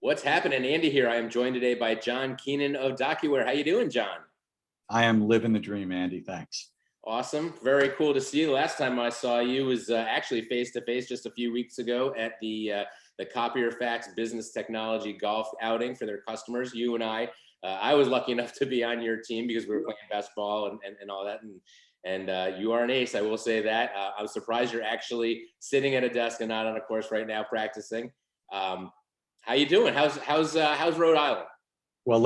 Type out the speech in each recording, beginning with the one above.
What's happening? Andy here. I am joined today by John Keenan of Docuware. How you doing, John? I am living the dream, Andy. Thanks. Awesome. Very cool to see you. The last time I saw you was actually face to face just a few weeks ago at the Copier Facts Business Technology Golf outing for their customers. You and I was lucky enough to be on your team because we were playing basketball and all that. And you are an ace, I will say that. I was surprised you're actually sitting at a desk and not on a course right now practicing. How you doing? How's Rhode Island? Well,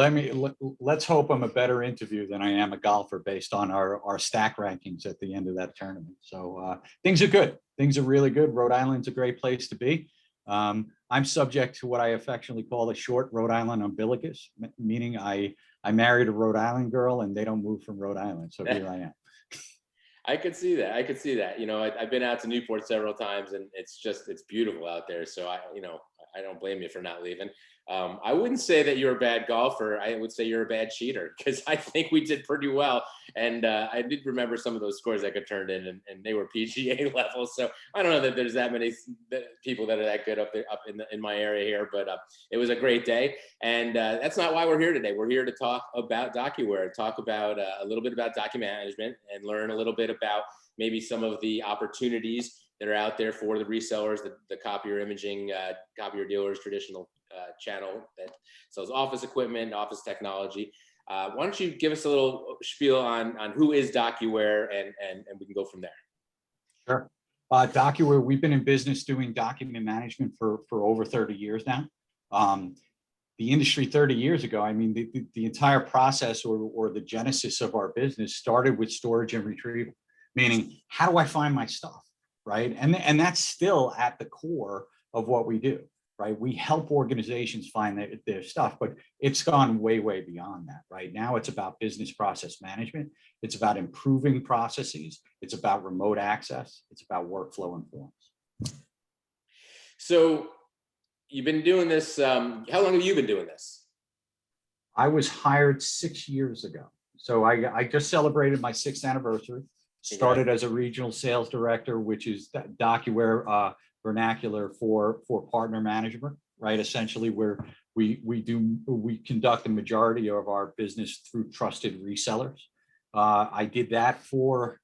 let's hope I'm a better interview than I am a golfer based on our stack rankings at the end of that tournament. So things are good. Things are really good. Rhode Island's a great place to be. I'm subject to what I affectionately call the short Rhode Island umbilicus, meaning I married a Rhode Island girl and they don't move from Rhode Island. So here I am. I could see that. I could see that. I've been out to Newport several times, and it's beautiful out there. So I don't blame you for not leaving. I wouldn't say that you're a bad golfer. I would say you're a bad cheater because I think we did pretty well. And I did remember some of those scores that got turned in, and they were PGA level. So I don't know that there's that many people that are that good up there, up in my area here. But it was a great day, and that's not why we're here today. We're here to talk about Docuware, talk about a little bit about document management, and learn a little bit about maybe some of the opportunities that are out there for the resellers, the copier imaging, copier dealers, traditional channel that sells office equipment, office technology. Why don't you give us a little spiel on who is Docuware, and we can go from there. Sure. Docuware, we've been in business doing document management for over 30 years now. The industry 30 years ago, I mean, the entire process or the genesis of our business started with storage and retrieval, meaning how do I find my stuff? Right. And that's still at the core of what we do, right? We help organizations find their stuff, but it's gone way, way beyond that. Right now, it's about business process management. It's about improving processes. It's about remote access. It's about workflow and forms. So you've been doing this. How long have you been doing this? I was hired 6 years ago. So I just celebrated my 6th anniversary. Started as a regional sales director, which is Docuware vernacular for partner management, right? Essentially, where we conduct the majority of our business through trusted resellers. I did that for,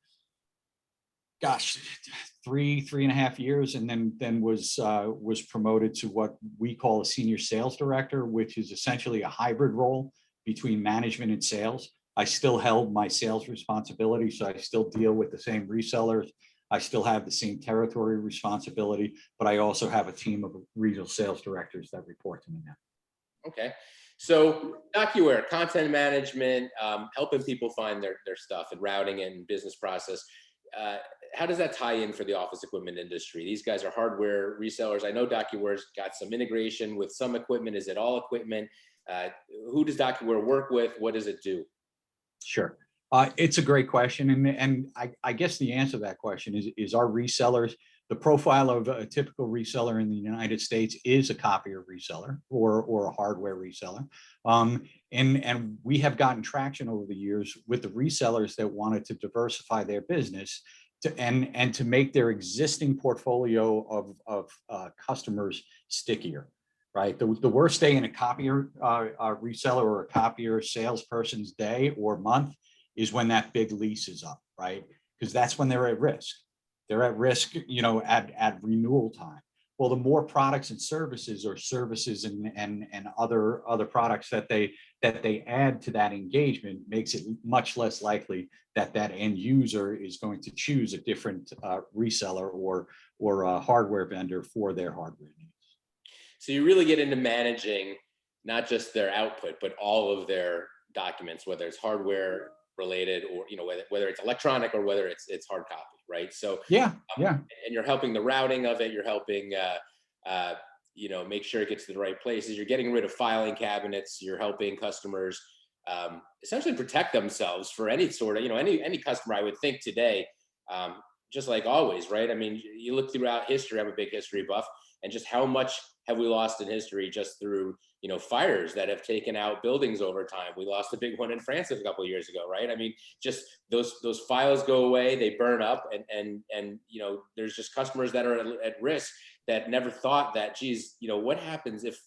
gosh, three and a half years, and then was promoted to what we call a senior sales director, which is essentially a hybrid role between management and sales. I still held my sales responsibility, so I still deal with the same resellers. I still have the same territory responsibility, but I also have a team of regional sales directors that report to me now. Okay. So Docuware, content management, helping people find their stuff and routing and business process. How does that tie in for the office equipment industry? These guys are hardware resellers. I know Docuware's got some integration with some equipment. Is it all equipment? Who does Docuware work with? What does it do? Sure. It's a great question. And I guess the answer to that question is our resellers, the profile of a typical reseller in the United States is a copier reseller or a hardware reseller. And we have gotten traction over the years with the resellers that wanted to diversify their business and to make their existing portfolio of customers stickier. Right. The worst day in a copier reseller or a copier salesperson's day or month is when that big lease is up, right? Because that's when they're at risk. They're at risk, at renewal time. Well, the more products and services and other products that they add to that engagement makes it much less likely that end user is going to choose a different reseller or a hardware vendor for their hardware needs. So you really get into managing not just their output, but all of their documents, whether it's hardware related or whether it's electronic or whether it's hard copy, right? So yeah. And you're helping the routing of it. You're helping make sure it gets to the right places. You're getting rid of filing cabinets. You're helping customers essentially protect themselves for any sort of any customer. I would think today, just like always, right? I mean, you look throughout history. I'm a big history buff, and just how much have we lost in history just through fires that have taken out buildings over time. We lost a big one in France a couple of years ago, right? I mean, just those files go away, they burn up, and there's just customers that are at risk that never thought that, geez, what happens if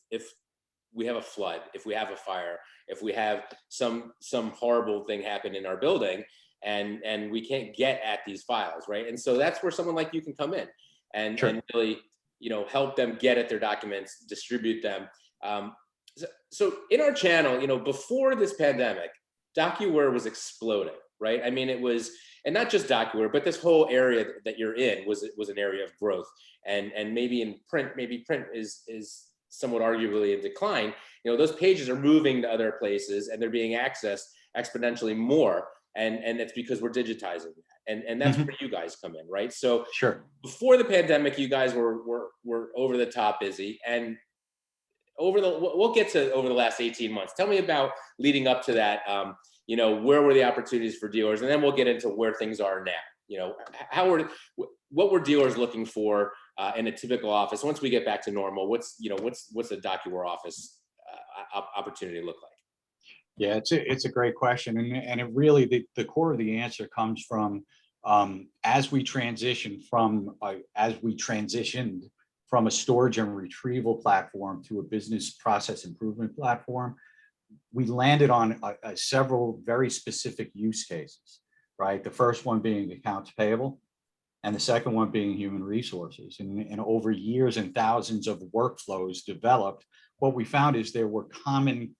we have a flood, if we have a fire, if we have some horrible thing happen in our building, and we can't get at these files, right? And so that's where someone like you can come in and really, help them get at their documents, distribute them. So in our channel, before this pandemic, Docuware was exploding, right? I mean, it was, and not just Docuware, but this whole area that you're in was an area of growth. And maybe in print, maybe print is somewhat arguably in decline. Those pages are moving to other places and they're being accessed exponentially more. And it's because we're digitizing that. And that's where you guys come in, right? So before the pandemic, you guys were over the top busy, and we'll get to over the last 18 months. Tell me about leading up to that. Where were the opportunities for dealers, and then we'll get into where things are now. What were dealers looking for in a typical office once we get back to normal? What's a Docuware office opportunity look like? Yeah, it's a great question, and it really the core of the answer comes from as we transitioned from a storage and retrieval platform to a business process improvement platform. We landed on several very specific use cases, right? The first one being accounts payable, and the second one being human resources. And over years and thousands of workflows developed, what we found is there were common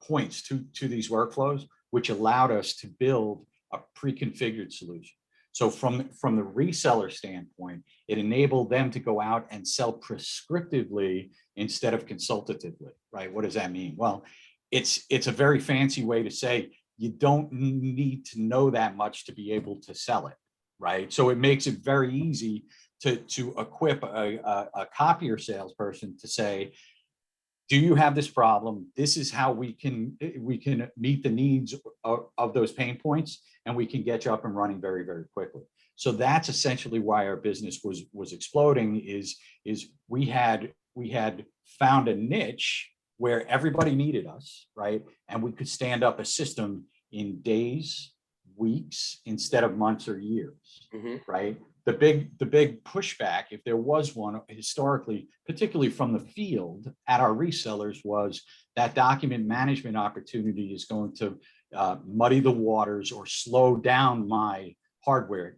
points to these workflows, which allowed us to build a pre-configured solution. So from the reseller standpoint, it enabled them to go out and sell prescriptively instead of consultatively, right? What does that mean? Well, it's a very fancy way to say you don't need to know that much to be able to sell it, right? So it makes it very easy to equip a copier salesperson to say, do you have this problem? This is how we can meet the needs of those pain points, and we can get you up and running very, very quickly. So that's essentially why our business was exploding. Is we had found a niche where everybody needed us, right? And we could stand up a system in days, weeks, instead of months or years, right? The big pushback, if there was one historically, particularly from the field at our resellers, was that document management opportunity is going to muddy the waters or slow down my hardware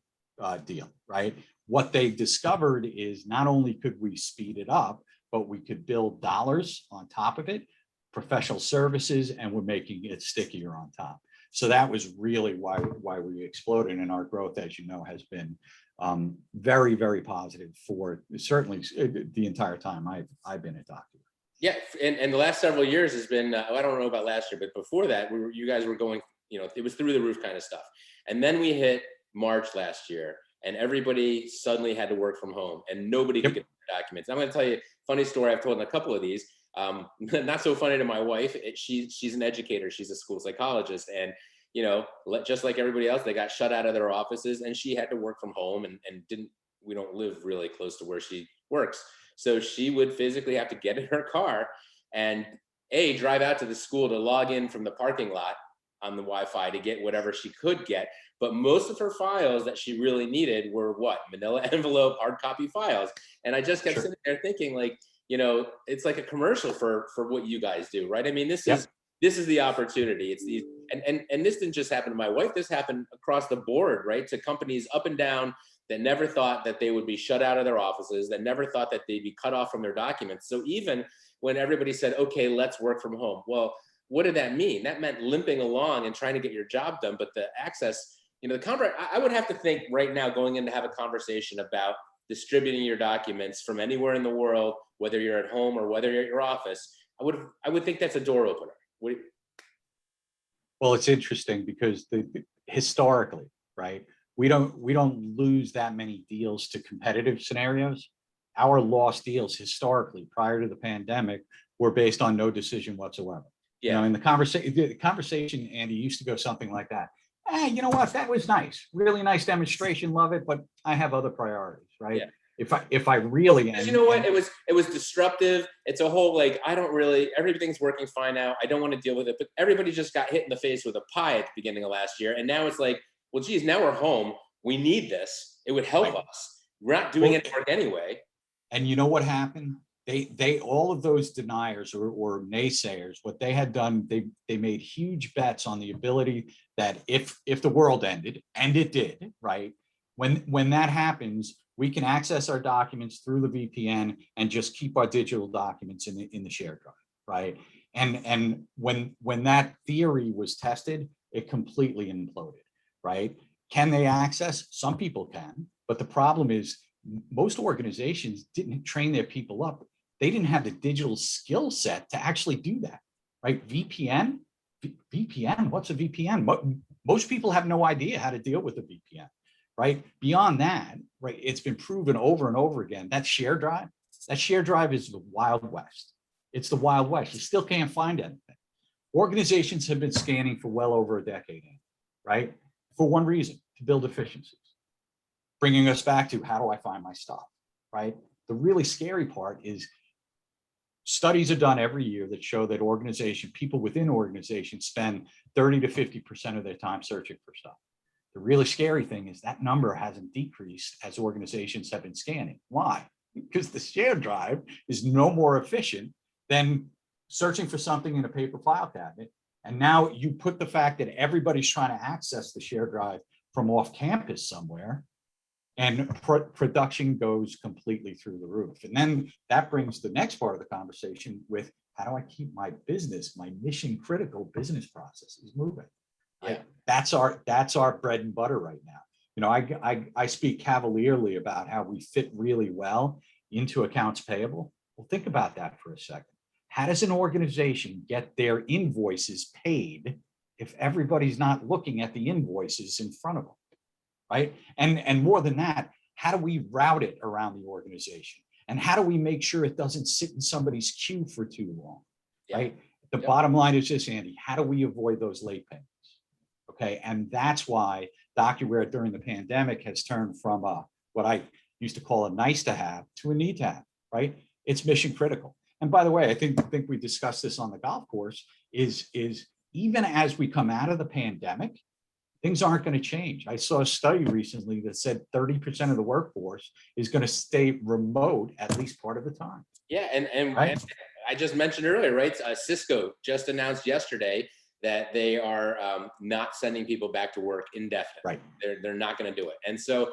deal, right? What they discovered is not only could we speed it up, but we could build dollars on top of it, professional services, and we're making it stickier on top. So that was really why we exploded, and our growth, as you know, has been very, very positive for certainly the entire time I've been at Docuware. Yeah, and the last several years has been, I don't know about last year, but before that, you guys were going, it was through the roof kind of stuff. And then we hit March last year, and everybody suddenly had to work from home, and nobody could get their documents. I'm going to tell you a funny story I've told in a couple of these. Not so funny to my wife. She's an educator. She's a school psychologist, and just like everybody else, they got shut out of their offices, and she had to work from home, and we don't live really close to where she works. So she would physically have to get in her car and drive out to the school to log in from the parking lot on the Wi-Fi to get whatever she could get. But most of her files that she really needed were manila envelope, hard copy files. And I just kept sitting there thinking, like, it's like a commercial for what you guys do, right? I mean, this is the opportunity. It's these, and this didn't just happen to my wife. This happened across the board, right? To companies up and down that never thought that they would be shut out of their offices, that never thought that they'd be cut off from their documents. So even when everybody said, okay, let's work from home, well, what did that mean? That meant limping along and trying to get your job done. But the access, I would have to think right now, going in to have a conversation about distributing your documents from anywhere in the world, whether you're at home or whether you're at your office. I would think that's a door opener. Well, it's interesting because historically, right, we don't lose that many deals to competitive scenarios. Our lost deals historically prior to the pandemic were based on no decision whatsoever. Yeah. In the conversation, Andy, used to go something like that. Hey, you know what? That was nice. Really nice demonstration. Love it. But I have other priorities, right? Yeah. If I really, you know what? It was disruptive. It's a whole, like, everything's working fine now. I don't want to deal with it. But everybody just got hit in the face with a pie at the beginning of last year. And now it's like, well, geez, now we're home. We need this. It would help us. We're not doing any work anyway. And you know what happened? they all of those deniers or naysayers, what they had done, they made huge bets on the ability that if the world ended, and it did, right? When that happens, we can access our documents through the VPN and just keep our digital documents in the shared drive, right? And when that theory was tested, it completely imploded, right? Can they access? Some people can, but the problem is most organizations didn't train their people up. They didn't have the digital skill set to actually do that, right? VPN, what's a VPN? Most people have no idea how to deal with a VPN, right? Beyond that, right, it's been proven over and over again, that shared drive is the Wild West. It's the Wild West. You still can't find anything. Organizations have been scanning for well over a decade, right? For one reason, to build efficiencies. Bringing us back to how do I find my stuff, right? The really scary part is studies are done every year that show that people within organizations spend 30 to 50% of their time searching for stuff. The really scary thing is that number hasn't decreased as organizations have been scanning. Why? Because the shared drive is no more efficient than searching for something in a paper file cabinet. And now you put the fact that everybody's trying to access the shared drive from off campus somewhere, and production goes completely through the roof. And then that brings the next part of the conversation with how do I keep my business, my mission critical business processes moving? Yeah. That's our bread and butter right now. You know, I speak cavalierly about how we fit really well into accounts payable. Well, think about that for a second. How does an organization get their invoices paid if everybody's not looking at the invoices in front of them, right? And more than that, how do we route it around the organization? And how do we make sure it doesn't sit in somebody's queue for too long, right? The bottom line is this, Andy, how do we avoid those late payments? Okay, and that's why Docuware during the pandemic has turned from what I used to call a nice to have to a need to have, right? It's mission critical. And by the way, I think we discussed this on the golf course, is even as we come out of the pandemic, things aren't going to change. I saw a study recently that said 30% of the workforce is going to stay remote at least part of the time. Yeah, and I just mentioned earlier, right? Cisco just announced yesterday that they are not sending people back to work indefinitely. Right. They're not going to do it. And so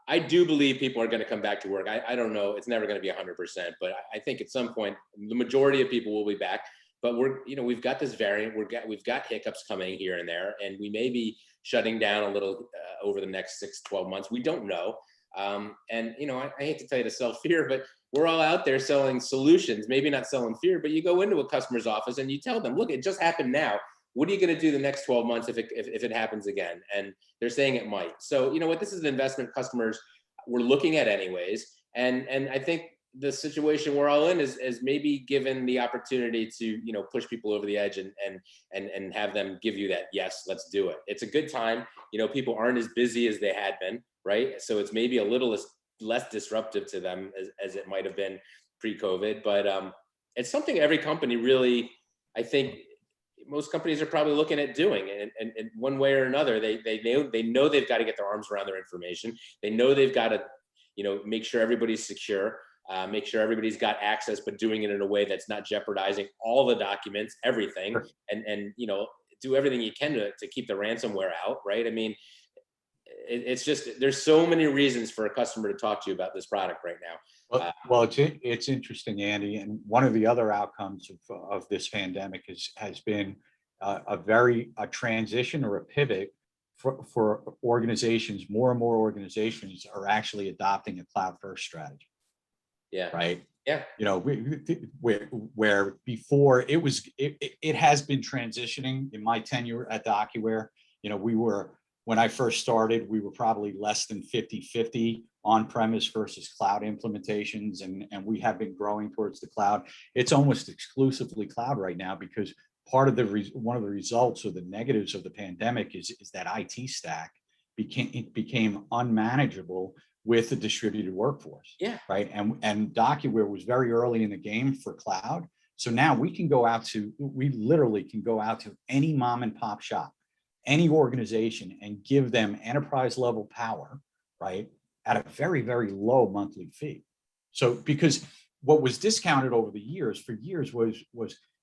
I do believe people are going to come back to work. I don't know. It's never going to be 100%, but I think at some point, the majority of people will be back. But we've got this variant. We've got hiccups coming here and there, and we may be shutting down a little over the next 6-12 months. We don't know. And I hate to tell you to sell fear, but we're all out there selling solutions, maybe not selling fear, but you go into a customer's office and you tell them, look, it just happened now. What are you going to do the next 12 months if it happens again? And they're saying it might. So you know what, this is an investment customers we're looking at anyways. And I think the situation we're all in is maybe given the opportunity to push people over the edge and have them give you that yes, let's do it. It's a good time. People aren't as busy as they had been, right? So it's maybe a little less disruptive to them as it might have been pre-COVID, but it's something every company really, I think most companies are probably looking at doing, and one way or another, they know they've got to get their arms around their information. They know they've got to, make sure everybody's secure, make sure everybody's got access, but doing it in a way that's not jeopardizing all the documents, everything, Sure. and do everything you can to keep the ransomware out, right? I mean, it's just, there's so many reasons for a customer to talk to you about this product right now. Well, it's interesting, Andy, and one of the other outcomes of this pandemic has been a transition or a pivot for organizations. More and more organizations are adopting a cloud first strategy. Yeah. Right. Yeah. Where before it has been transitioning in my tenure at Docuware. When I first started, we were probably less than 50-50 on-premise versus cloud implementations, and we have been growing towards the cloud. It's almost exclusively cloud right now because part of one of the results or the negatives of the pandemic is that IT stack became unmanageable with the distributed workforce. Yeah. Right. And Docuware was very early in the game for cloud. So now we literally can go out to any mom and pop shop, any organization, and give them enterprise level power, right, at a very, very low monthly fee. So because what was discounted over the years for years was,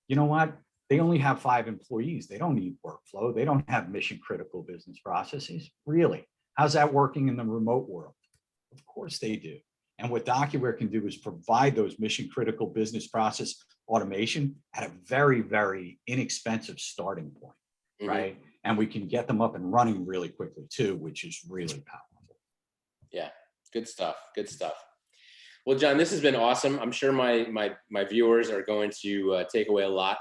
you know what? They only have 5 employees. They don't need workflow. They don't have mission critical business processes. Really? How's that working in the remote world? Of course they do. And what Docuware can do is provide those mission critical business process automation at a very, very inexpensive starting point, right? And we can get them up and running really quickly too, which is really powerful. Yeah, good stuff. Good stuff. Well, John, this has been awesome. I'm sure my viewers are going to take away a lot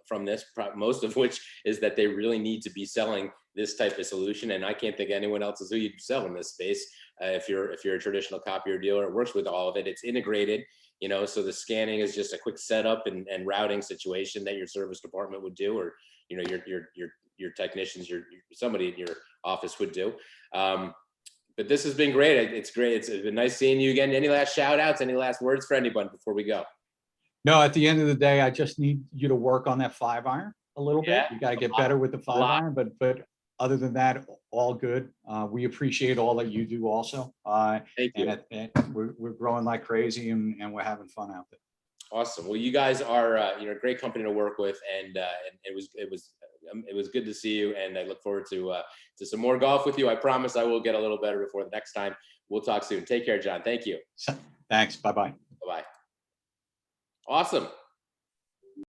from this, most of which is that they really need to be selling this type of solution. And I can't think of anyone else who you'd sell in this space. If you're a traditional copier dealer, it works with all of it. It's integrated, you know, so the scanning is just a quick setup and routing situation that your service department would do, or, you know, your technicians, somebody in your office would do. But this has been great. It's great. It's been nice seeing you again. Any last shout outs, any last words for anyone before we go? No, at the end of the day, I just need you to work on that 5-iron a little bit. You got to get better with the 5-iron, but other than that, all good. We appreciate all that you do also. Thank you. And we're growing like crazy and we're having fun out there. Awesome. Well, you guys are a great company to work with, and it was good to see you, and I look forward to some more golf with you. I promise I will get a little better before the next time. We'll talk soon. Take care, John. Thank you. Thanks. Bye-bye. Bye-bye. Awesome.